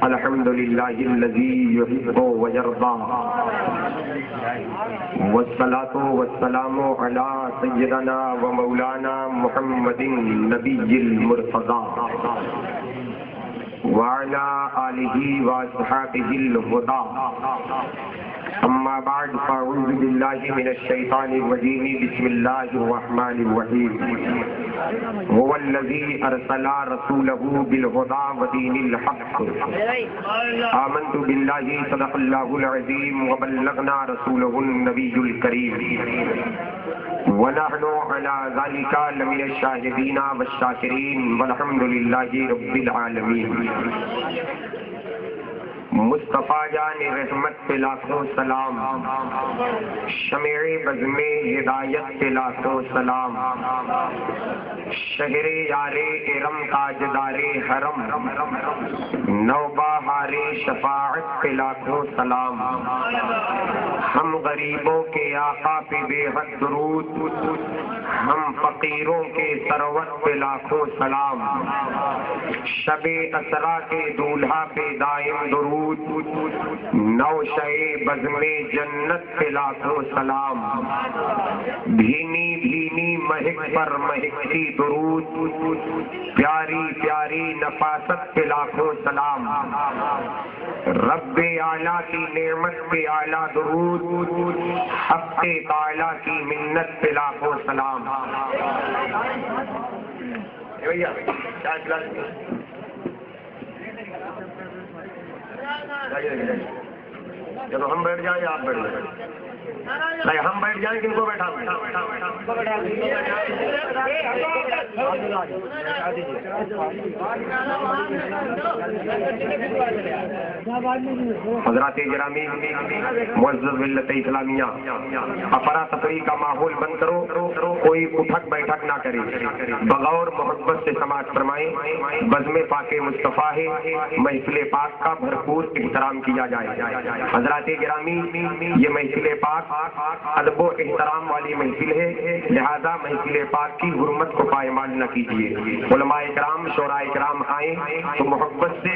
الحمد للہ الذی یحب ویرضا والصلاة والسلام علی سیدنا و مولانا محمد النبی المرتضی وعلى آلہ واصحابہ الہدی اما بعد فاعوذ باللہ من الشیطان الرجیم بسم اللہ الرحمن الرحیم هو الذی ارسل رسولہ بالہدی ودین الحق آمنت باللہ صدق اللہ العظیم وبلغنا رسولہ النبی الکریم ونحن على ذلك لمن الشاهدين والشاكرين والحمد لله رب العالمين مصطفیٰ جان رحمت پہ لاکھوں سلام، شمع بزم ہدایت پہ لاکھوں سلام، شہر یار ارم تاجدار حرم، نوبہار شفاعت پہ لاکھوں سلام، ہم غریبوں کے آقا پہ بے حد درود، ہم فقیروں کے ثروت پہ لاکھوں سلام، شب اسرا کے دولہا پہ دائم درود، نوشہ بزم جنت پہ لاکھوں سلام، بھینی بھینی مہک پر مہکتی درود، پیاری پیاری نفاست پہ لاکھوں سلام، رب اعلیٰ کی نعمت پہ اعلیٰ درود، حق تعالیٰ کی منت پہ لاکھوں سلام۔ چلو ہم بیٹھ جائیں یا آپ بیٹھ جائیں؟ نہیں ہم بیٹھ جائیں، کن کو بیٹھا حضرات گرامی، معزز ملت اسلامیہ، افراتفری کا ماحول بند کرو، کوئی اٹھک بیٹھک نہ کرے، بغور محبت سے سماعت فرمائیں، بزم پاک مصطفیٰ ہے، محفل پاک کا بھرپور احترام کیا جائے۔ حضرات گرامی، یہ محفل پاک ادب و احترام والی محفل ہے، لہذا محفل پاک کی حرمت کو پائمال نہ کیجیے۔ علماء کرام، شعراء کرام آئیں تو محبت سے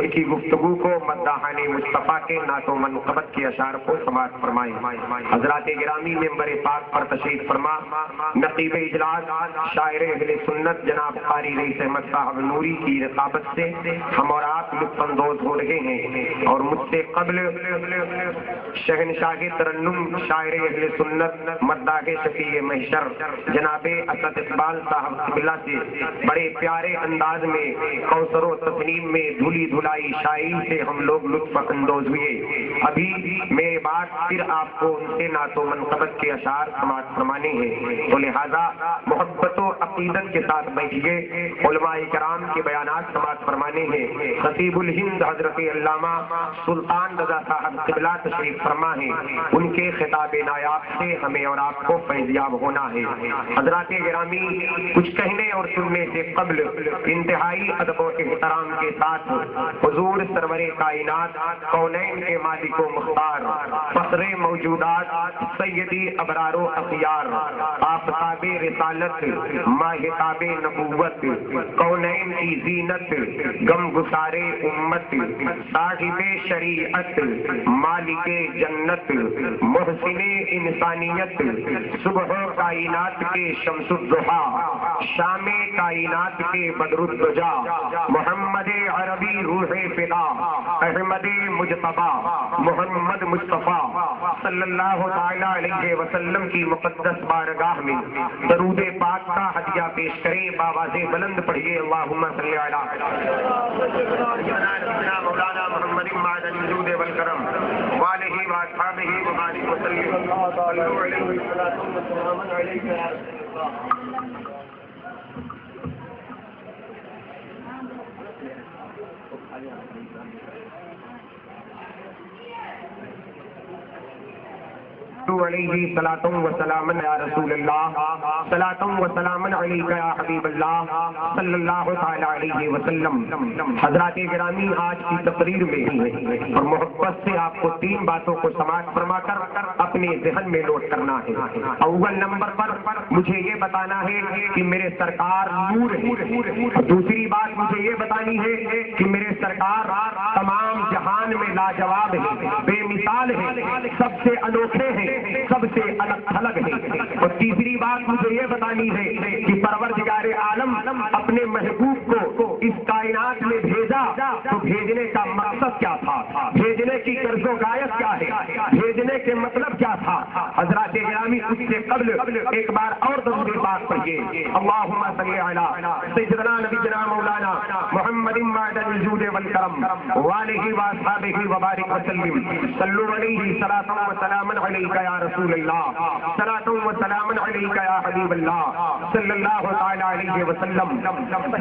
ان کی گفتگو کو مداحان مصطفیٰ کے نعت و منقبت کے اشعار کو سماعت فرمائیں۔ حضرات گرامی، ممبر پاک پر تشریف فرما نقیب اجلاس شاعر اہل سنت جناب قاری رئیس احمد صاحب نوری کی رقابت سے ہم اور آپ لطف اندوز ہو رہے ہیں، اور مجھ سے قبل شہنشاہ ترنم شاعر اہل سنت مداح شفیع محشر جناب اسد اقبال صاحب قبلہ سے بڑے پیارے انداز میں کوثر و تسنیم میں دھلی دھلائی شاعری سے ہم لوگ لطف اندوز ہوئے۔ ابھی میرے بات پھر آپ کو ان سے نعت و منقبت کے اشعار سماعت فرمانے ہیں، تو لہذا محبت و عقیدت کے ساتھ بیٹھیے۔ علماء کرام کے بیانات سماعت فرمانے ہیں۔ خطیب الہند حضرت علامہ سلطان رضا صاحب قبلہ تشریف فرما ہے، ان کے خطاب نایاب سے ہمیں اور آپ کو فیضیاب ہونا ہے۔ حضرات گرامی، کچھ کہنے اور سننے سے قبل انتہائی ادب و احترام کے ساتھ حضور سرور کائنات، کونین کے مالک و مختار، فخر موجودات، سیدی ابرار و اخیار، آفتاب رسالت، ماہتاب نبوت، کونین کی زینت، غم گسار امت، صاحب شریعت، مالک جنت، محسن انسانیت، صبح کائنات کے شمس الضحیٰ، شام کائنات کے بدر الدجا، محمد عربی روح فدا، احمد مجتبی، محمد مصطفیٰ صلی اللہ تعالی علیہ وسلم کی مقدس بارگاہ میں درود پاک کا ہدیہ پیش کریں۔ بآواز بلند پڑھیے اللہم صلی علی مولانا محمد معدن الجود والکرم وآلہ وآصحابہ وبارک وسلم۔ علیہ صلاۃ و سلام یا رسول اللہ صلاۃ و سلام علیک یا حبیب اللہ صلی اللہ تعالی علیہ وسلم۔ حضرات گرامی، آج کی تقریر میں اور محبت سے آپ کو 3 باتوں کو سماعت فرما کر اپنے ذہن میں نوٹ کرنا ہے۔ اول نمبر پر مجھے یہ بتانا ہے کہ میرے سرکار نور ہے۔ دوسری بات مجھے یہ بتانی ہے کہ میرے سرکار تمام جہان میں لاجواب ہے، بے مثال ہے، سب سے انوکھے ہیں، سب سے الگ تھلگ ہے۔ اور تیسری بات مجھے یہ بتانی ہے کہ پروردگار عالم اپنے محبوب کو اس کائنات میں بھیجا تو بھیجنے کا مقصد کیا تھا، بھیجنے کی غرض و غایت کیا ہے، بھیجنے کے مطلب کیا تھا۔ حضرات گرامی، اس سے قبل ایک بار اور درود پاک پڑھیے، اللہم صلی علی سیدنا نبینا مولانا محمد معدن الجود والکرم وآلہ وآصحابہ وبارک وسلم، صلو علیہ صلاۃ و سلام علیک یا رسول اللہ، صلاۃ و سلام علیک یا حبیب اللہ صلی اللہ تعالی علیہ وسلم۔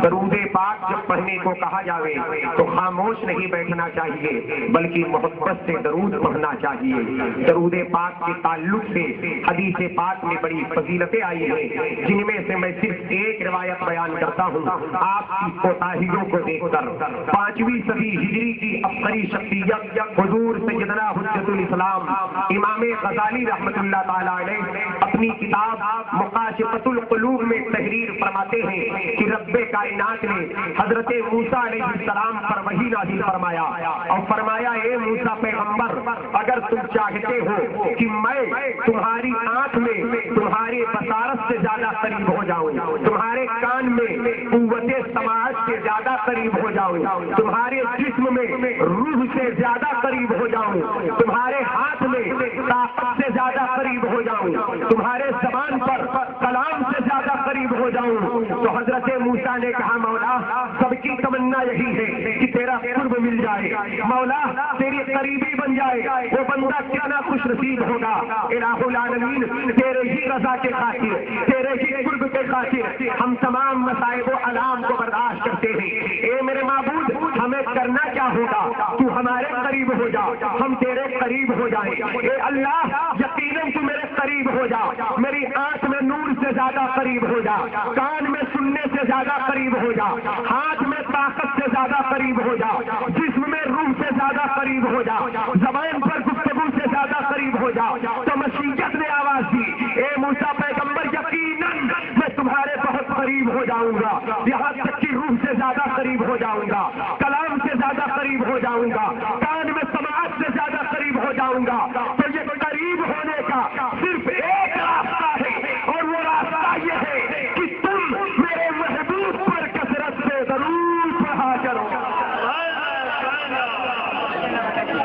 درود پاک جب پڑھنے کو کہا جاوے تو خاموش نہیں بیٹھنا چاہیے، بلکہ محبت سے درود پڑھنا چاہیے۔ درود پاک کے تعلق سے حدیث پاک میں بڑی فضیلتیں آئی ہیں، جن میں سے میں صرف ایک روایت بیان کرتا ہوں۔ آپ کی کوتاہیوں کو دیکھ کر 5ویں صدی ہجری کی عبقری شخصیت حضور سیدنا حجت الاسلام امام غزالی رحمۃ اللہ تعالی علیہ اپنی کتاب مکاشفۃ القلوب میں تحریر فرماتے ہیں کہ رب کائنات نے حضرت موسیٰ علیہ السلام پر وحی نازل فرمایا اور فرمایا، اے موسیٰ پیغمبر، اگر تم چاہتے ہو کہ میں تمہاری آنکھ میں تمہارے بصارت سے زیادہ قریب ہو جاؤں، تمہارے کان میں قوت سماعت سے زیادہ قریب ہو جاؤں، تمہارے جسم میں روح سے زیادہ قریب ہو جاؤں، تمہارے ہاتھ میں طاقت سے زیادہ قریب ہو جاؤں، تمہارے زبان پر کلام سے زیادہ قریب ہو جاؤں، تو حضرت موسیٰ نے کہا، مولا سب کی تمنا یہی ہے کہ تیرا قرب مل جائے، مولا تیری قریبی بن جائے۔ وہ بندہ کتنا خوش نصیب ہوگا۔ الہ العالمین، تیرے ہی رضا کے خاطر، تیرے ہی قرب کے خاطر ہم تمام مصائب و الام کو برداشت کرتے ہیں۔ اے میرے معبود، ہمیں کرنا کیا ہوگا؟ تو ہمارے قریب ہو جا، ہم تیرے قریب ہو جائیں۔ اے اللہ، یقیناً تو میرے قریب ہو جا، میری آنکھ میں نور سے زیادہ قریب ہو جا، کان میں سننے سے زیادہ قریب ہو جا، ہاتھ میں طاقت سے زیادہ قریب ہو جا، جسم میں روح سے زیادہ قریب ہو جا، زبان پر گفتگو سے زیادہ قریب ہو جا۔ تو مشیت نے آواز دی، اے موسیٰ پیغمبر، یقیناً میں تمہارے بہت قریب ہو جاؤں گا، یہاں تک کہ روح سے زیادہ قریب ہو جاؤں گا، کلام سے زیادہ قریب ہو جاؤں گا، کان میں سماعت سے زیادہ قریب ہو جاؤں گا۔ تو یہ قریب ہونے کا صرف ایک راستہ ہے، اور وہ راستہ یہ ہے کہ تم میرے محبوب پر کثرت سے درود پڑھا کرو۔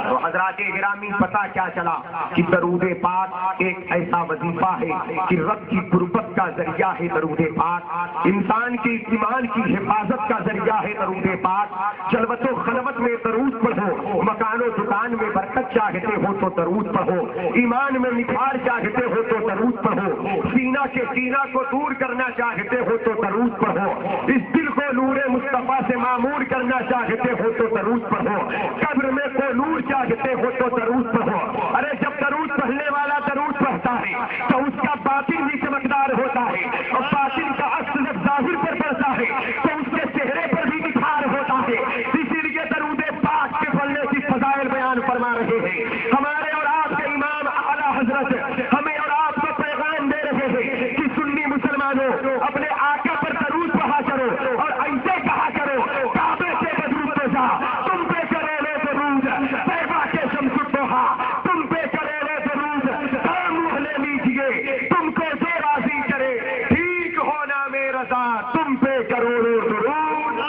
تو حضرات گرامی، پتہ کیا چلا کہ درود پاک ایک ایسا وظیفہ ہے کہ رب کی قربت کا ذریعہ ہے۔ درود پاک انسان کے ایمان کی حفاظت کا ذریعہ ہے۔ درود پاک جلوت و خلوت میں درود پڑھو، مکان و دکان میں برکت چاہتے ہو تو درود پڑھو، ایمان میں نکھار چاہتے ہو تو درود پڑھو، سینہ کے سینہ کو دور کرنا چاہتے ہو تو درود پڑھو، اس دل کو نور مصطفیٰ سے معمور کرنا چاہتے ہو تو درود پڑھو، قبر میں کو نور چاہتے ہو تو درود پڑھو۔ ارے جب درود پڑھنے والا درود پڑھتا ہے تو اس کا باطن بھی چمکدار ہوتا ہے، اور باطن کا عکس جب ظاہر پر پڑتا ہے تو اس کے چہرے پر بھی نکھار ہوتا ہے۔ اسی لیے درود پاک کے پڑھنے کی فضائل بیان فرما رہے ہیں ہمارے اور آپ کے امام اعلیٰ حضرت، ہمیں اور آپ کو پیغام دے رہے ہیں کہ سنی مسلمانوں، اپنے آقا پر درود پڑھا کرو، اور ایسے کہا کرو، کعبے سے درود پہنچا، تم پہ کرے لے درود، طیبہ کے شمس الضحیٰ تم پہ کرے لے درود، کام لے لیجیے تم کو جو راضی کرے، ٹھیک ہونا میں رضا تم پہ کروڑوں درود۔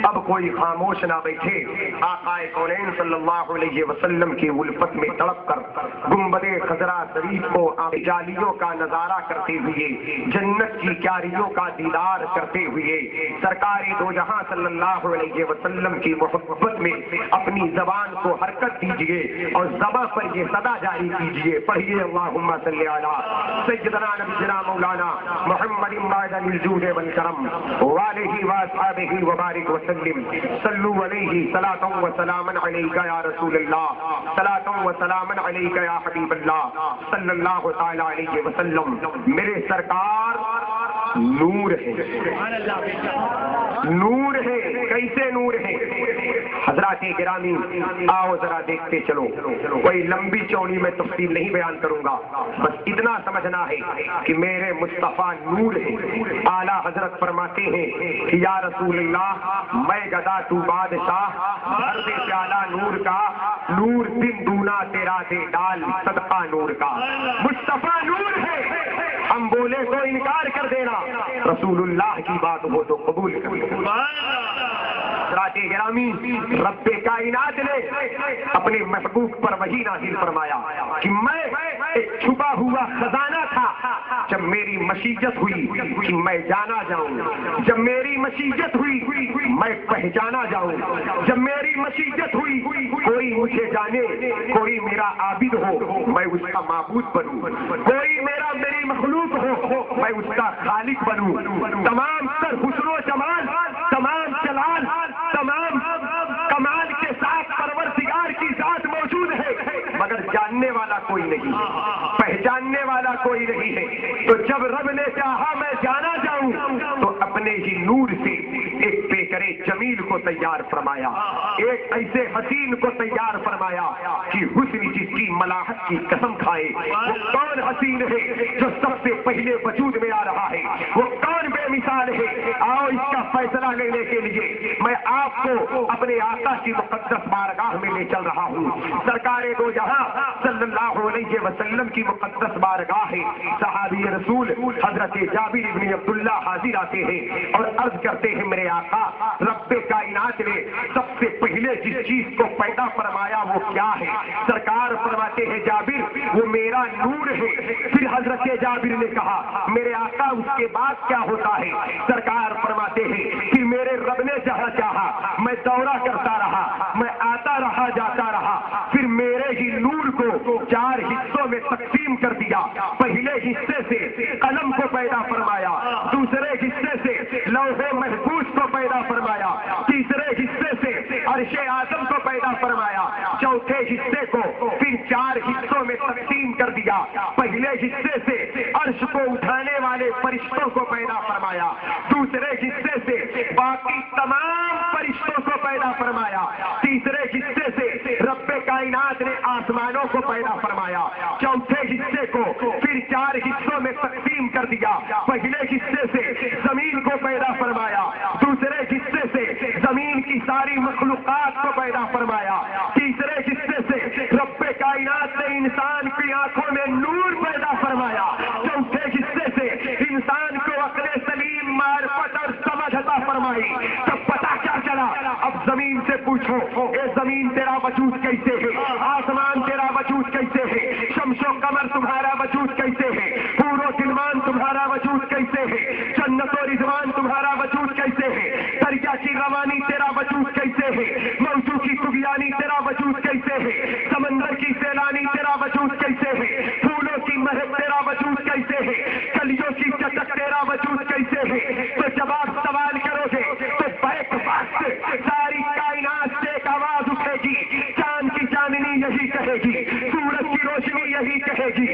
اب کوئی خاموش نہ بیٹھے، آقا کونین صلی اللہ علیہ وسلم کی الفت میں تڑپ کر گنبد خضرا شریف کو جالیوں کا نظارہ کرتے ہوئے، جنت کی کیاریوں کا دیدار کرتے ہوئے، سرکار دو جہاں صلی اللہ علیہ وسلم کی محبت میں اپنی زبان کو حرکت دیجیے اور زبان پر یہ صدا جاری کیجیے، پڑھیے اللہم صلی علی سیدنا نبینا مولانا محمد معدن الجود والکرم وآلہ وآصحابہ وبارک وسلم صلو علیہ صلاۃ و سلاما علیک یا رسول اللہ صلاۃ و سلاما علیک یا حبیب اللہ صلی اللہ تعالی علیہ وسلم. میرے سرکار نور ہے, نور ہے. کیسے نور ہے حضرات گرامی؟ آؤ ذرا دیکھتے چلو. کوئی لمبی چوڑی میں تفصیل نہیں بیان کروں گا, بس اتنا سمجھنا ہے کہ میرے مصطفیٰ نور ہے. اعلیٰ حضرت فرماتے ہیں کہ یا رسول اللہ میں گدا تو بادشاہ, بھر دے پیالہ نور کا, نور دن دونا تیرا دے ڈال صدقہ نور کا. مصطفیٰ نور ہے, ہم بولے تو انکار کر دینا, رسول اللہ کی بات ہو تو قبول کر لینا. حضرات گرامی, رب کائنات نے اپنے محبوب پر وحی نازل فرمایا کہ میں ایک چھپا ہوا خزانہ تھا. جب میری مشیت ہوئی کہ میں جانا جاؤں, جب میری مشیت ہوئی میں پہچانا جاؤں, جب میری مشیت ہوئی کوئی مجھے جانے, کوئی میرا عابد ہو میں اس کا معبود بنوں, کوئی میری مخلوق ہو میں اس کا خالق بنوں. تمام تر حسن و جمال, تمام جلال, تمام کمال کے ساتھ پروردگار کی ذات موجود ہے, مگر جاننے والا کوئی نہیں, پہچاننے والا کوئی نہیں ہے. تو جب رب نے چاہا میں جانا جاؤں تو اپنے ہی نور سے ایک پیکرے جمیل کو تیار فرمایا, ایک ایسے حسین کو تیار فرمایا کہ حسن جس کی ملاحت کی قسم کھائے. وہ کون حسین ہے جو سب سے پہلے وجود میں آ رہا ہے, وہ کون بے مثال ہے. آؤ اس کا فیصلہ لینے کے لیے میں آپ کو اپنے آقا کی مقدس بارگاہ میں لے چل رہا ہوں. سرکار دو جہاں صلی اللہ علیہ وسلم کی مقدس بارگاہ ہے. صحابی رسول حضرت جابر بن عبداللہ حاضر آتے ہیں اور عرض کرتے ہیں میرے آقا رب کائنات نے سب سے پہلے جس چیز کو پیدا فرمایا وہ کیا ہے؟ سرکار فرماتے ہیں جابر وہ میرا نور ہے. پھر حضرت جابر نے کہا میرے آقا اس کے بعد کیا ہوتا ہے؟ سرکار فرماتے ہیں کہ میرے رب نے جہاں چاہا میں دورہ کرتا رہا, میں آتا رہا جاتا رہا, پھر میرے ہی نور کو 4 حصوں میں تقسیم کر دیا. پہلے حصے سے قلم کو پیدا فرمایا, دوسرے حصے سے لوح محفوظ کو پیدا فرمایا, تیسرے حصے سے عرش اعظم کو پیدا فرمایا, چوتھے حصے کو پھر 4 حصوں میں تقسیم کر دیا. پہلے حصے سے عرش کو اٹھانے والے فرشتوں کو پیدا فرمایا, دوسرے حصے سے باقی تمام فرشتوں کو پیدا فرمایا, تیسرے حصے سے رب کائنات نے آسمانوں کو پیدا فرمایا, چوتھے حصے کو پھر 4 حصوں میں تقسیم کر دیا. پہلے حصے سے زمین کو پیدا فرمایا, دوسرے حصے سے زمین کی ساری مخلوقات کو پیدا فرمایا, تیسرے حصے سے رب کائنات نے انسان کی آنکھوں میں نور پیدا فرمایا, چوتھے حصے سے انسان کو عقل سلیم معرفت اور سمجھ عطا فرمائی. تب پتہ کیا چلا؟ اب زمین سے پوچھو اے زمین تیرا وجود کیسے ہے, آسمان تیرا وجود کیسے ہے, شمس و قمر تمہارا وجود کیسے ہے, پور و سلمان تمہارا وجود کیسے ہے, جنت و رضوان تمہارا وجود کیسے ہے, دریا کی روانی تیرا وجود کیسے ہے, موجو کی طغیانی تیرا وجود کیسے ہے, سمندر کی سیلانی تیرا وجود کیسے ہے, پھولوں کی مہک تیرا وجود کیسے ہے, کلیوں کی چٹک تیرا وجود کیسے ہے. تو جب آپ سوال کرو گے تو بیک وقت ساری کائنات سے ایک آواز اٹھے گی, چاند کی چاندنی یہی کہے گی, سورج کی روشنی یہی کہے گی,